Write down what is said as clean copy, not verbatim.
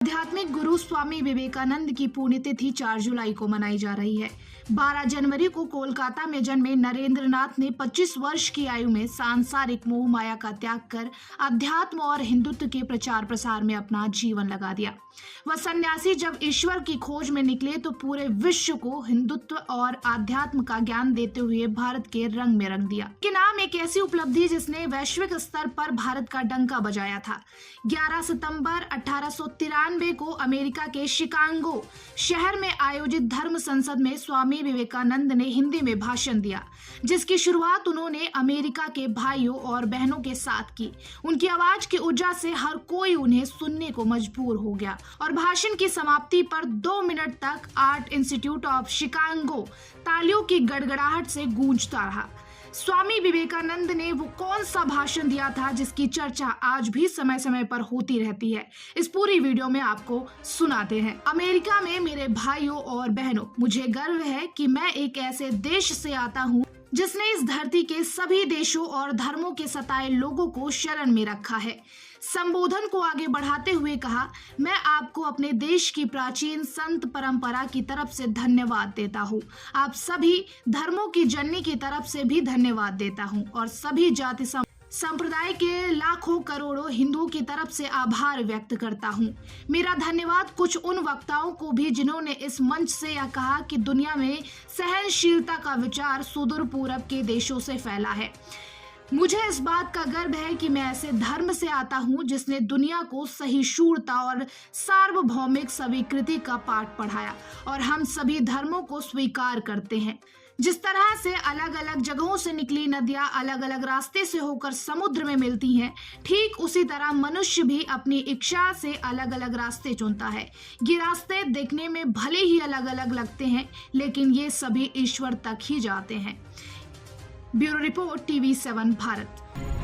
आध्यात्मिक गुरु स्वामी विवेकानंद की पुण्यतिथि 4 जुलाई को मनाई जा रही है। 12 जनवरी को कोलकाता में जन्मे नरेंद्र नाथ ने 25 वर्ष की आयु में सांसारिक मोह माया का त्याग कर अध्यात्म और हिंदुत्व के प्रचार प्रसार में अपना जीवन लगा दिया। वह सन्यासी जब ईश्वर की खोज में निकले तो पूरे विश्व को हिंदुत्व और आध्यात्म का ज्ञान देते हुए भारत के रंग में रंग दिया। के नाम एक ऐसी उपलब्धि जिसने वैश्विक स्तर पर भारत का डंका बजाया था। 11 सितंबर 1893 को अमेरिका के शिकागो शहर में आयोजित धर्म संसद में स्वामी विवेकानंद ने हिंदी में भाषण दिया, जिसकी शुरुआत उन्होंने अमेरिका के भाइयों और बहनों के साथ की। उनकी आवाज की ऊर्जा से हर कोई उन्हें सुनने को मजबूर हो गया और भाषण की समाप्ति पर 2 मिनट तक आर्ट इंस्टीट्यूट ऑफ शिकागो तालियों की गड़गड़ाहट से गूंजता रहा। स्वामी विवेकानंद ने वो कौन सा भाषण दिया था जिसकी चर्चा आज भी समय समय पर होती रहती है, इस पूरी वीडियो में आपको सुनाते हैं। अमेरिका में मेरे भाइयों और बहनों, मुझे गर्व है कि मैं एक ऐसे देश से आता हूँ जिसने इस धरती के सभी देशों और धर्मों के सताए लोगों को शरण में रखा है। संबोधन को आगे बढ़ाते हुए कहा, मैं आपको अपने देश की प्राचीन संत परंपरा की तरफ से धन्यवाद देता हूँ। आप सभी धर्मों की जननी की तरफ से भी धन्यवाद देता हूँ और सभी जाति संप्रदाय के लाखों करोड़ों हिंदुओं की तरफ से आभार व्यक्त करता हूँ। मेरा धन्यवाद कुछ उन वक्ताओं को भी जिन्होंने इस मंच से यह कहा कि दुनिया में सहनशीलता का विचार सुदूर पूरब के देशों से फैला है। मुझे इस बात का गर्व है कि मैं ऐसे धर्म से आता हूँ जिसने दुनिया को सहिष्णुता और सार्वभौमिक स्वीकृति का पाठ पढ़ाया और हम सभी धर्मों को स्वीकार करते हैं। जिस तरह से अलग अलग जगहों से निकली नदियां अलग अलग रास्ते से होकर समुद्र में मिलती हैं, ठीक उसी तरह मनुष्य भी अपनी इच्छा से अलग अलग रास्ते चुनता है। ये रास्ते देखने में भले ही अलग अलग लगते हैं, लेकिन ये सभी ईश्वर तक ही जाते हैं। Bureau report, TV7 Bharat.